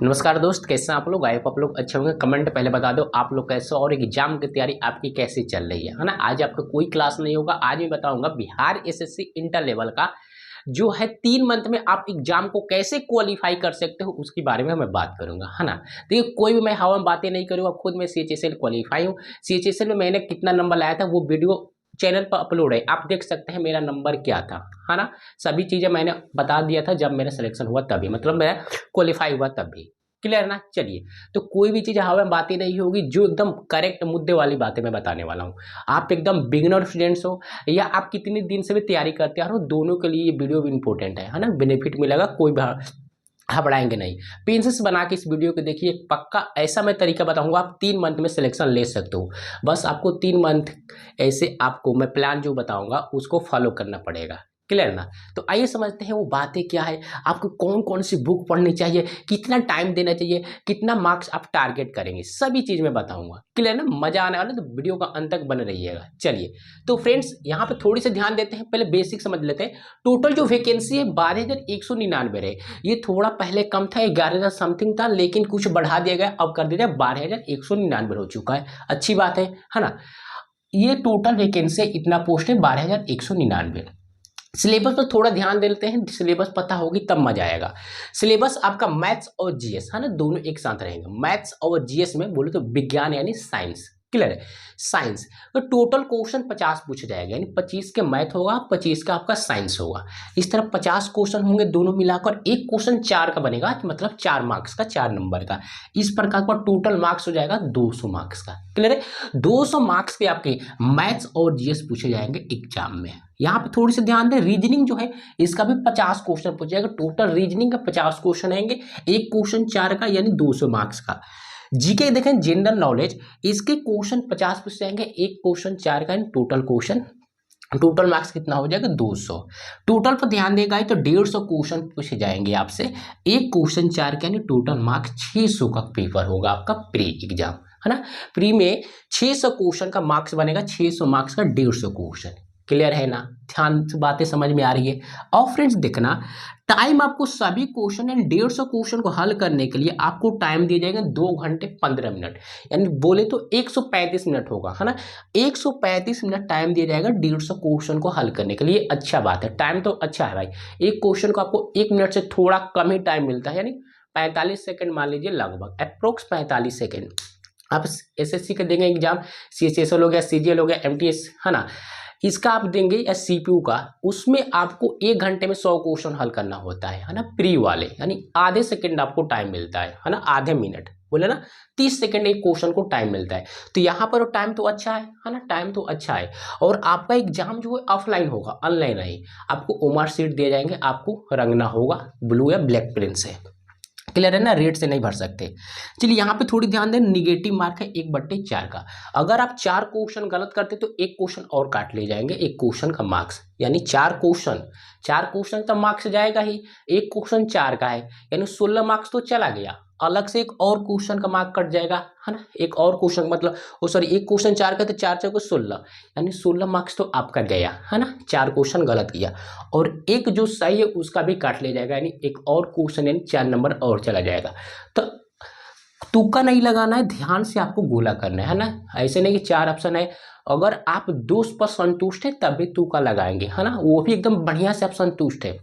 नमस्कार दोस्त, कैसे हैं आप लोग? आई होप आप लोग अच्छे होंगे। कमेंट पहले बता दो आप लोग कैसे हो और एग्जाम की तैयारी आपकी कैसी चल रही है ना। आज आपका कोई क्लास नहीं होगा। आज मैं बताऊंगा बिहार एसएससी इंटर लेवल का जो है 3 मंथ में आप एग्जाम को कैसे क्वालिफाई कर सकते हो उसके बारे में मैं बात करूंगा, है ना। देखिए, कोई भी मैं हवा में बातें नहीं करूंगा। खुद मैं सीएचएसएल क्वालिफाई हूँ। सीएचएसएल में मैंने कितना नंबर लाया था वो वीडियो चैनल पर अपलोड है, आप देख सकते हैं मेरा नंबर क्या था, है ना। सभी चीजें मैंने बता दिया था जब मेरा सिलेक्शन हुआ तभी, मतलब मैं क्वालिफाई हुआ तभी। क्लियर ना। चलिए, तो कोई भी चीज़ हवा में बातें नहीं होगी, जो एकदम करेक्ट मुद्दे वाली बातें मैं बताने वाला हूँ। आप एकदम बिगिनर स्टूडेंट्स हो या आप कितने दिन से भी तैयारी करते आ रहे हो, दोनों के लिए ये वीडियो भी इंपॉर्टेंट है ना। बेनिफिट मिलेगा, कोई भी घबराएंगे नहीं। पेंसेस बना के इस वीडियो को देखिए। पक्का ऐसा मैं तरीका बताऊंगा, आप 3 मंथ में सिलेक्शन ले सकते हो। बस आपको 3 मंथ ऐसे आपको मैं प्लान जो बताऊंगा उसको फॉलो करना पड़ेगा। क्लियर ना। तो आइए समझते हैं वो बातें क्या है, आपको कौन कौन सी बुक पढ़नी चाहिए, कितना टाइम देना चाहिए, कितना मार्क्स आप टारगेट करेंगे, सभी चीज मैं बताऊंगा। क्लियर ना। मजा आने वाला, तो वीडियो का अंत तक बने रहिएगा। चलिए, तो फ्रेंड्स यहाँ पे थोड़ी सी ध्यान देते हैं। पहले बेसिक समझ लेते हैं। टोटल जो वैकेंसी है 12,199 रहे। ये थोड़ा पहले कम था, 11,000 समथिंग था, लेकिन कुछ बढ़ा दिया गया, अब कर दिया 12,199 हो चुका है। अच्छी बात है ना। ये टोटल वैकेंसी इतना पोस्ट है 12,199। सिलेबस पर थोड़ा ध्यान देते हैं। सिलेबस पता होगी तब मजा आएगा। सिलेबस आपका मैथ्स और जीएस है ना, दोनों एक साथ रहेंगे। मैथ्स और जीएस में बोले तो विज्ञान यानी साइंस। क्लियर है। साइंस तो टोटल क्वेश्चन 50 पूछे जाएगा, यानी 25 के मैथ होगा, 25 का आपका साइंस होगा। इस तरह 50 क्वेश्चन होंगे, दोनों मिलाकर एक क्वेश्चन 4 का बनेगा, मतलब 4 मार्क्स का, 4 नंबर का। इस प्रकार का टोटल मार्क्स हो जाएगा 200 मार्क्स का। क्लियर है। 200 मार्क्स के आपके मैथ्स और जीएस पूछे जाएंगे एग्जाम में। यहाँ पे थोड़ी सी ध्यान दें, रीजनिंग जो है इसका भी 50 क्वेश्चन पूछा जाएगा। टोटल रीजनिंग का 50 क्वेश्चन आएंगे, एक क्वेश्चन 4 का, यानी 200 मार्क्स का। जीके देखें, जनरल नॉलेज, इसके क्वेश्चन 50 पूछे जाएंगे, एक क्वेश्चन 4 का, यानी टोटल क्वेश्चन, टोटल मार्क्स कितना हो जाएगा 200। टोटल पर ध्यान देगा तो 150 क्वेश्चन पूछे जाएंगे आपसे, एक क्वेश्चन 4 का, यानी टोटल मार्क्स 600 का पेपर होगा आपका प्री एग्जाम, है ना। प्री में 600 क्वेश्चन का मार्क्स बनेगा, 600 मार्क्स का 150 क्वेश्चन। क्लियर है ना। ध्यान से बातें समझ में आ रही है। और फ्रेंड्स देखना, टाइम आपको सभी क्वेश्चन यानी 150 क्वेश्चन को हल करने के लिए आपको टाइम दिया जाएगा 2 घंटे 15 मिनट, यानी बोले तो 135 मिनट होगा, है ना। 135 मिनट टाइम दिया जाएगा 150 क्वेश्चन को हल करने के लिए। अच्छा बात है, टाइम तो अच्छा है भाई। एक क्वेश्चन को आपको 1 मिनट से थोड़ा कम ही टाइम मिलता है, यानी 45 सेकंड मान लीजिए, लगभग अप्रोक्स 45 सेकंड। आप एसएससी का देंगे एग्जाम, सीएचएसएल हो गया, सीजीएल हो गया, एमटीएस, है ना, इसका आप देंगे या सीपीयू का, उसमें आपको 1 घंटे में 100 क्वेश्चन हल करना होता है ना। प्री वाले यानी आधे सेकंड आपको टाइम मिलता है ना, आधे मिनट बोले ना, 30 सेकंड एक क्वेश्चन को टाइम मिलता है। तो यहाँ पर टाइम तो अच्छा है ना, टाइम तो अच्छा है। और आपका एग्जाम जो है ऑफलाइन होगा, ऑनलाइन नहीं। आपको ओमार सीट दिए जाएंगे, आपको रंगना होगा ब्लू या ब्लैक पेन से। क्लियर है ना, रेट से नहीं भर सकते। चलिए, यहाँ पे थोड़ी ध्यान दें, निगेटिव मार्क है 1/4 का। अगर आप 4 क्वेश्चन गलत करते तो एक क्वेश्चन और काट ले जाएंगे, एक क्वेश्चन का मार्क्स, यानी 4 क्वेश्चन तो मार्क्स जाएगा ही। एक क्वेश्चन 4 का है, यानी 16 मार्क्स तो चला गया। अलग से एक और क्वेश्चन का मार्क कट जाएगा, है ना। एक और क्वेश्चन मतलब सॉरी, एक क्वेश्चन 4 का तो 4 4 को 16, यानी 16 मार्क्स तो आपका गया, है ना। 4 क्वेश्चन गलत किया, और एक जो सही है उसका भी काट ले जाएगा, यानी एक और क्वेश्चन यानी 4 नंबर और चला जाएगा। तो तुक्का नहीं लगाना है, ध्यान से आपको गोला करना है ना। ऐसे नहीं कि 4 ऑप्शन है, अगर आप 2 पर संतुष्ट है तभी तुक्का लगाएंगे, है ना। वो भी एकदम बढ़िया से आप संतुष्ट है,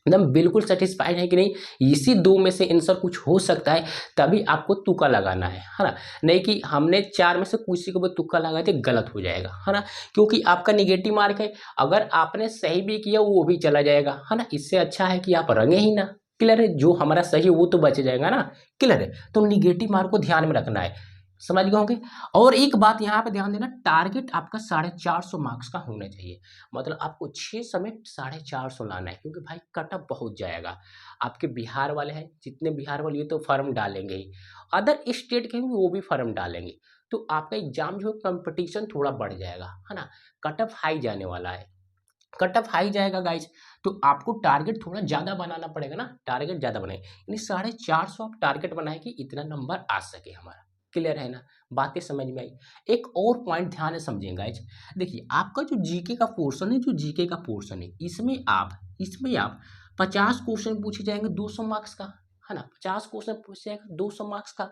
एकदम बिल्कुल सेटिस्फाइड है कि नहीं इसी 2 में से आंसर कुछ हो सकता है, तभी आपको तुक्का लगाना है ना। नहीं कि हमने 4 में से किसी को भी तुक्का लगाए थे, गलत हो जाएगा, है ना। क्योंकि आपका निगेटिव मार्क है, अगर आपने सही भी किया वो भी चला जाएगा, है ना। इससे अच्छा है कि आप रंगे ही ना। क्लियर है, जो हमारा सही है वो तो बच जाएगा ना। क्लियर है, तो निगेटिव मार्क को ध्यान में रखना है, समझ गए होंगे। और एक बात यहाँ पे ध्यान देना, टारगेट आपका 450 मार्क्स का होना चाहिए। मतलब आपको 6 समेत 450 लाना है, क्योंकि भाई कटअप बहुत जाएगा। आपके बिहार वाले हैं, जितने बिहार वाले ये तो फॉर्म डालेंगे ही, अदर स्टेट के भी वो भी फॉर्म डालेंगे। तो आपका एग्जाम जो है कंपटीशन थोड़ा बढ़ जाएगा, है ना। कटअप हाई जाने वाला है, कटअप हाई जाएगा गाइज। तो आपको टारगेट थोड़ा ज़्यादा बनाना पड़ेगा ना, टारगेट ज़्यादा बनाए, यानी 450 आप टारगेट बनाए कि इतना नंबर आ सके हमारा। क्लियर है ना, बातें समझ में आई। एक और पॉइंट ध्यान से समझेंगे गाइज। देखिए, आपका जो जीके का पोर्शन है, जो जीके का पोर्शन है, इसमें आप 50 क्वेश्चन पूछे जाएंगे 200 मार्क्स का, है ना, 50 क्वेश्चन पूछ जाएगा 200 मार्क्स का।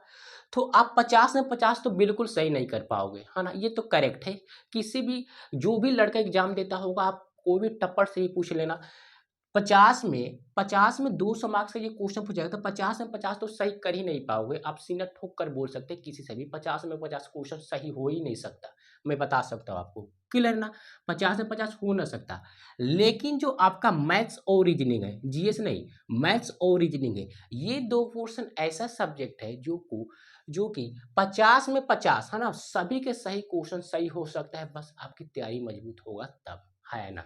तो आप 50 में 50 तो बिल्कुल सही नहीं कर पाओगे, है ना, ये तो करेक्ट है। किसी भी जो भी लड़का एग्जाम देता होगा, आप कोई भी टप्पर से ही पूछ लेना, 50 में 200 मार्क्स का ये क्वेश्चन पूछा जाएगा तो 50 में 50 तो सही कर ही नहीं पाओगे। आप सीना ठोक कर बोल सकते हैं किसी से भी 50 में 50 क्वेश्चन सही हो ही नहीं सकता। मैं बता सकता हूँ आपको, क्लियर ना, 50 में 50 हो ना सकता। लेकिन जो आपका मैथ्स और रीजनिंग है, जीएस नहीं, मैथ्स और रीजनिंग है, ये दो पोर्शन ऐसा सब्जेक्ट है जो कि 50 में 50, है ना, सभी के सही क्वेश्चन सही हो सकता है, बस आपकी तैयारी मजबूत होगा तब, है ना।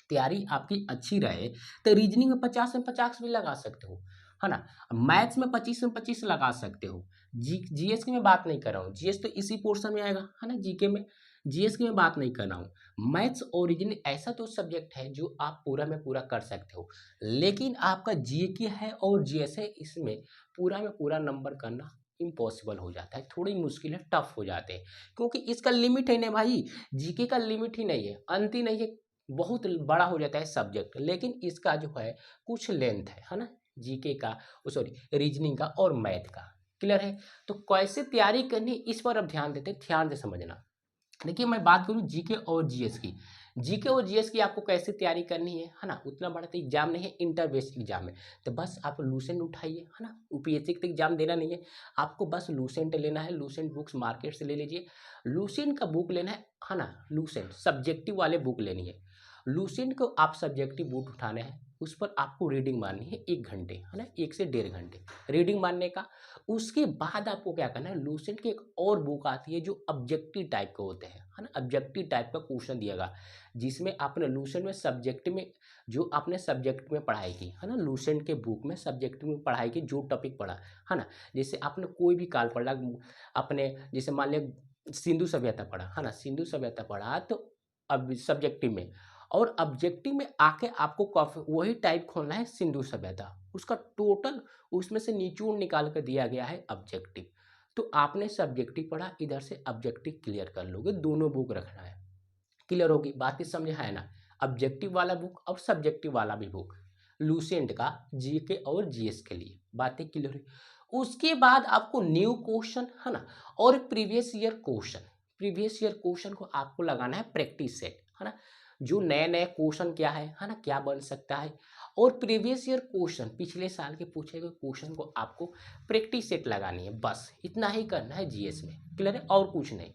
तैयारी आपकी अच्छी रहे तो रीजनिंग में 50 में 50 भी लगा सकते हो, है ना। मैथ्स में 25 में 25 लगा सकते हो। जीएस की मैं बात नहीं कर रहा हूँ, जीएस तो इसी पोर्शन में आएगा, है ना, जीके में। जीएस की मैं बात नहीं कर रहा हूँ। मैथ्स और रीजनिंग ऐसा तो सब्जेक्ट है जो आप पूरा में पूरा कर सकते हो, लेकिन आपका जीके है और जीएस है, इसमें पूरा में पूरा नंबर करना इम्पॉसिबल हो जाता है, थोड़ी मुश्किल है, टफ हो जाते हैं, क्योंकि इसका लिमिट है ना भाई। जीके का लिमिट ही नहीं है, अंत ही नहीं है, बहुत बड़ा हो जाता है सब्जेक्ट, लेकिन इसका जो है कुछ लेंथ है ना, जीके का, सॉरी, रीजनिंग का और मैथ का, क्लियर है। तो कैसे तैयारी करनी इस पर अब ध्यान देते, ध्यान से समझना। देखिए मैं बात करूं जीके और जीएस की, जीके और जीएस की आपको कैसे तैयारी करनी है ना, उतना बड़ा तो एग्जाम नहीं है, इंटर बेस्ड एग्जाम है, तो बस आप लूसेंट उठाइए, है ना, यूपीएससी का एग्जाम देना नहीं है, आपको बस लूसेंट लेना है, लूसेंट बुक्स मार्केट से ले लीजिए, लूसेंट का बुक लेना है ना, लूसेंट सब्जेक्टिव वाले बुक लेनी है, लूसेंट को आप सब्जेक्टिव बुक उठाना है, उस पर आपको रीडिंग मारनी है 1 घंटे, है ना, 1 से 1.5 घंटे रीडिंग मारने का। उसके बाद आपको क्या करना है, लूसेंट की एक और बुक आती है जो ऑब्जेक्टिव टाइप के होते हैं, है ना, ऑब्जेक्टिव टाइप का क्वेश्चन दिएगा, जिसमें आपने लूसेंट में सब्जेक्ट में जो आपने सब्जेक्ट में पढ़ाई की, है ना, लूसेंट के बुक में सब्जेक्ट में पढ़ाई की जो टॉपिक पढ़ा, है ना, जैसे आपने कोई भी काल पढ़ा, अपने जैसे मान लिया सिंधु सभ्यता पढ़ा, है ना, सिंधु सभ्यता पढ़ा तो अब सब्जेक्टिव में, और ऑब्जेक्टिव में आके आपको वही टाइप खोलना है सिंधु सभ्यता, उसका टोटल उसमें से निचोड़ निकाल कर दिया गया है ऑब्जेक्टिव। तो आपने सब्जेक्टिव पढ़ा, इधर से ऑब्जेक्टिव क्लियर कर लोगे, दोनों बुक रखना है, क्लियर होगी बात, ही समझे है ना। ऑब्जेक्टिव वाला बुक और सब्जेक्टिव वाला भी बुक, लूसेंट का, जीके और जीएस के लिए, बातें क्लियर हुई। उसके बाद आपको न्यू क्वेश्चन, है ना, और previous year question, previous year question को आपको लगाना है प्रैक्टिस सेट, है ना, जो नए नए क्वेश्चन क्या है ना, क्या बन सकता है, और प्रीवियस ईयर क्वेश्चन पिछले साल के पूछे गए क्वेश्चन को आपको प्रैक्टिस सेट लगानी है, बस इतना ही करना है जीएस में, क्लियर है, और कुछ नहीं,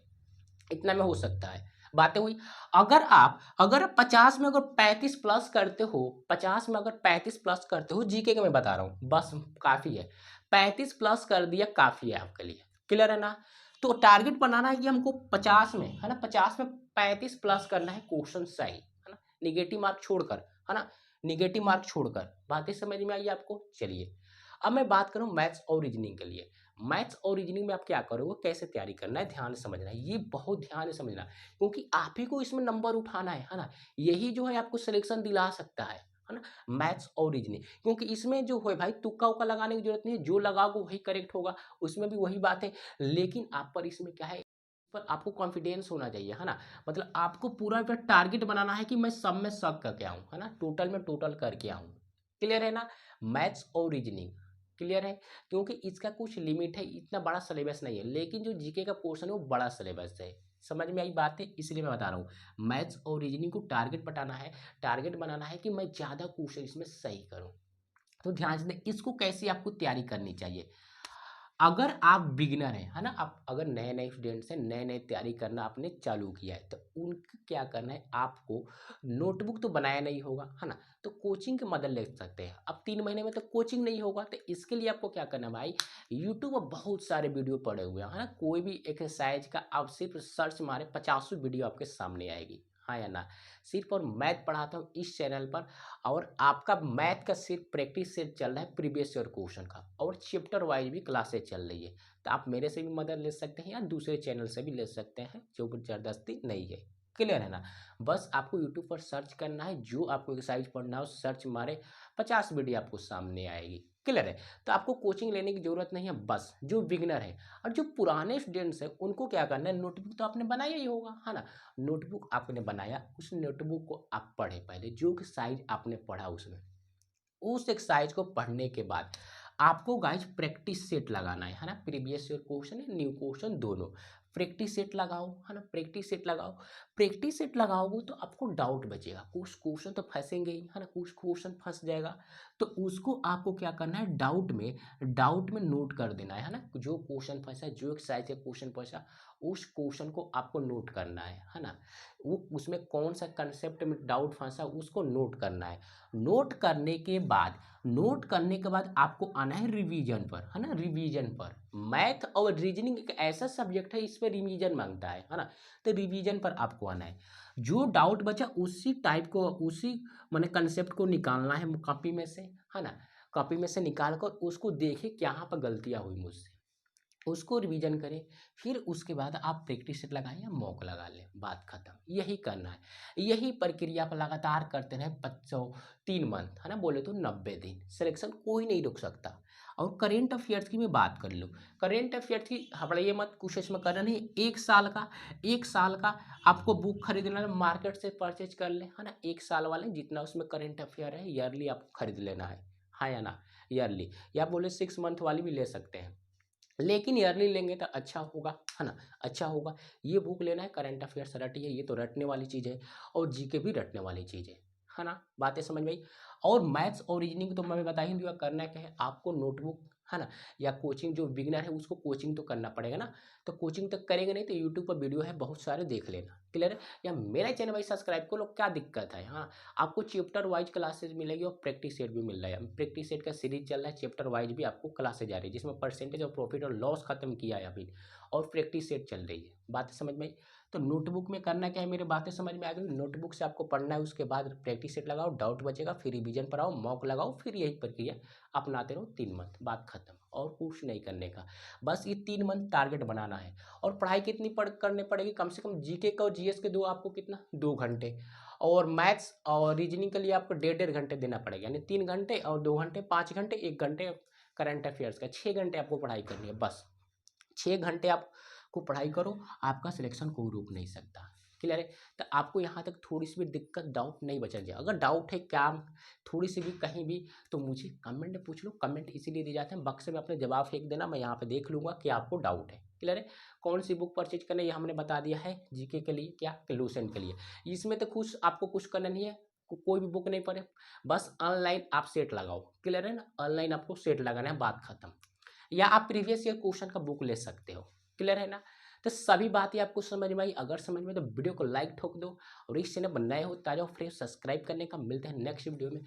इतना में हो सकता है। बातें हुई। अगर 50 में अगर 35 प्लस करते हो, 50 में अगर 35 प्लस करते हो, जीके का मैं बता रहा हूँ, बस काफी है, 35 प्लस कर दिया काफी है आपके लिए, क्लियर है ना। तो टारगेट बनाना है कि हमको 50 में, है ना, 50 में 35 प्लस करना है क्वेश्चन सही, है ना, निगेटिव मार्क छोड़कर, है ना, निगेटिव मार्क छोड़कर, बातें समझ में आई आपको। चलिए अब मैं बात करूं मैथ्स और रीजनिंग के लिए। मैथ्स और रीजनिंग में आप क्या करोगे, कैसे तैयारी करना है, ध्यान से समझना है, ये बहुत ध्यान से समझना, क्योंकि आप ही को इसमें नंबर उठाना है ना, यही जो है आपको सिलेक्शन दिला सकता है ना, मैथ्स और रीजनिंग, क्योंकि इसमें जो है भाई तुक्का उक्का लगाने की जरूरत नहीं है, जो लगाओगे वही करेक्ट होगा, उसमें भी वही बात है, लेकिन आप पर इसमें क्या है, पर आपको कॉन्फिडेंस होना चाहिए, है ना, मतलब आपको पूरा पे टारगेट बनाना है कि मैं सब में सब करके आऊँ, है ना, टोटल में टोटल करके आऊँ, क्लियर है ना। मैथ्स और रीजनिंग क्लियर है, क्योंकि इसका कुछ लिमिट है, इतना बड़ा सिलेबस नहीं है, लेकिन जो जीके का पोर्शन है वो बड़ा सिलेबस है, समझ में आई बात है, इसलिए मैं बता रहा हूँ मैथ्स और रीजनिंग को टारगेट बताना है, टारगेट बनाना है कि मैं ज़्यादा क्वेश्चन इसमें सही करूँ। तो ध्यान से दें, इसको कैसे आपको तैयारी करनी चाहिए। अगर आप बिगिनर हैं, है ना, आप अगर नए नए स्टूडेंट्स हैं, नए नए तैयारी करना आपने चालू किया है, तो उनको क्या करना है, आपको नोटबुक तो बनाया नहीं होगा, है ना, तो कोचिंग की मदद ले सकते हैं। अब 3 महीने में तो कोचिंग नहीं होगा, तो इसके लिए आपको क्या करना है भाई, यूट्यूब पर बहुत सारे वीडियो पड़े हुए हैं, है ना, कोई भी एक्सरसाइज का आप सिर्फ सर्च मारे 50 वीडियो आपके सामने आएगी, हाँ या ना। सिर्फ और मैथ पढ़ाता हूँ इस चैनल पर, और आपका मैथ का सिर्फ प्रैक्टिस सेट चल रहा है प्रीवियस ईयर क्वेश्चन का, और चैप्टर वाइज भी क्लासेस चल रही है, तो आप मेरे से भी मदद ले सकते हैं या दूसरे चैनल से भी ले सकते हैं, जो जबरदस्ती नहीं है, क्लियर है ना। बस आपको यूट्यूब पर सर्च करना है, जो आपको एक्सरसाइज पढ़ना हो सर्च मारे, 50 वीडियो आपको सामने आएगी, क्लियर है। तो आपको कोचिंग लेने की जरूरत नहीं है, बस जो बिगनर है और जो पुराने स्टूडेंट्स हैं उनको क्या करना है, नोटबुक तो आपने बनाया ही होगा, है ना, नोटबुक आपने बनाया, उस नोटबुक को आप पढ़े पहले, जो कि साइज आपने पढ़ा उसमें, उस एक्सरसाइज को पढ़ने के बाद आपको गाइज प्रैक्टिस सेट लगाना है ना। प्रीवियस ईयर क्वेश्चन है, न्यू क्वेश्चन दोनों। प्रैक्टिस सेट लगाओ है ना, प्रैक्टिस सेट लगाओ। प्रैक्टिस सेट लगाओगे तो आपको डाउट बचेगा, कुछ क्वेश्चन तो फंसेंगे ही है ना, कुछ क्वेश्चन फंस जाएगा तो उसको आपको क्या करना है, डाउट में नोट कर देना है ना। जो क्वेश्चन फंसा, जो एक्सरसाइज का क्वेश्चन फंसा, उस क्वेश्चन को आपको नोट करना है ना। वो उसमें कौन सा कंसेप्ट में डाउट फंसा उसको नोट करना है। नोट करने के बाद आपको आना है रिवीजन पर है ना, रिवीजन पर। मैथ और रीजनिंग एक ऐसा सब्जेक्ट है, इस पर रिवीजन मांगता है ना। तो रिवीजन पर आपको आना है। जो डाउट बचा उसी टाइप को, उसी माने कंसेप्ट को निकालना है कॉपी में से है ना। कॉपी में से निकाल कर उसको देखे कहाँ पर गलतियाँ हुई मुझसे, उसको रिवीजन करें। फिर उसके बाद आप प्रैक्टिस सेट लगाएं या मॉक लगा लें, बात खत्म। यही करना है, यही प्रक्रिया पर लगातार करते रहें बच्चों। 3 मंथ है ना, बोले तो 90 दिन, सिलेक्शन कोई नहीं रोक सकता। और करेंट अफेयर्स की मैं बात कर लूँ, करेंट अफेयर्स की हबड़िए मत, कुछ इसमें करना नहीं। 1 साल का आपको बुक खरीदना है, मार्केट से परचेज कर ले है ना। 1 साल वाले जितना उसमें करेंट अफेयर है ईयरली आपको खरीद लेना है, हाँ या ना, ईयरली। या बोले 6 मंथ वाली भी ले सकते हैं, लेकिन ईयरली लेंगे तो अच्छा होगा है ना, अच्छा होगा। ये बुक लेना है, करंट अफेयर्स रटिए, ये तो रटने वाली चीज़ है, और जीके भी रटने वाली चीज़ है ना। बातें समझ में आई। और मैथ्स और रीजनिंग तो मैं बता ही दूंगा, करना क्या है आपको, नोटबुक है ना, या कोचिंग, जो बिगिनर है उसको कोचिंग तो करना पड़ेगा ना। तो कोचिंग तक करेंगे नहीं तो यूट्यूब पर वीडियो है बहुत सारे, देख लेना, क्लियर है। या मेरा चैनल भाई सब्सक्राइब कर लो, क्या दिक्कत है। हाँ, आपको चैप्टर वाइज क्लासेज मिलेगी और प्रैक्टिस सेट भी मिल रहा है। प्रैक्टिस सेट का सीरीज चल रहा है, चैप्टर वाइज भी आपको क्लासेज जा रही है, जिसमें परसेंटेज और प्रॉफिट और लॉस खत्म किया है अभी, और प्रैक्टिस सेट चल रही है। बातें समझ में आई। तो नोटबुक में करना क्या है, मेरे बातें समझ में आ गई। नोटबुक से आपको पढ़ना है, उसके बाद प्रैक्टिस सेट लगाओ, डाउट बचेगा, फिर रिवीजन पर आओ, मॉक लगाओ, फिर यही प्रक्रिया अपनाते रहो 3 मंथ, बात खत्म। और कुछ नहीं करने का, बस ये 3 मंथ टारगेट बनाना है। और पढ़ाई कितनी करने पड़ेगी, कम से कम जीके का और जीएस के दो, आपको कितना, 2 घंटे। और मैथ्स और रीजनिंग के लिए आपको 1.5 घंटे देना पड़ेगा, यानी 3 घंटे और 2 घंटे, 5 घंटे, 1 घंटे करंट अफेयर्स का, 6 घंटे आपको पढ़ाई करनी है बस। 6 घंटे आपको पढ़ाई करो, आपका सिलेक्शन कोई रोक नहीं सकता, क्लियर है। तो आपको यहाँ तक थोड़ी सी भी दिक्कत, डाउट नहीं बचा जाए। अगर डाउट है क्या, थोड़ी सी भी कहीं भी, तो मुझे कमेंट में पूछ लो। कमेंट इसीलिए दिए जाते हैं, बक्स में अपने जवाब फेंक देना, मैं यहाँ पे देख लूँगा कि आपको डाउट है, क्लियर है। कौन सी बुक परचेज करना है ये हमने बता दिया है, जीके के लिए क्या, लूसेंट के लिए। इसमें तो कुछ आपको कुछ करना नहीं है, कोई भी बुक नहीं पढ़े, बस ऑनलाइन आप सेट लगाओ, क्लियर है ना। ऑनलाइन आपको सेट लगाना है, बात खत्म। या आप प्रीवियस ईयर क्वेश्चन का बुक ले सकते हो, क्लियर है ना। तो सभी बातें आपको समझ में आई। अगर समझ में तो वीडियो को लाइक ठोक दो, और इस चैनल पर नए हो ताजा और फ्रेश सब्सक्राइब करने का। मिलते हैं नेक्स्ट वीडियो में।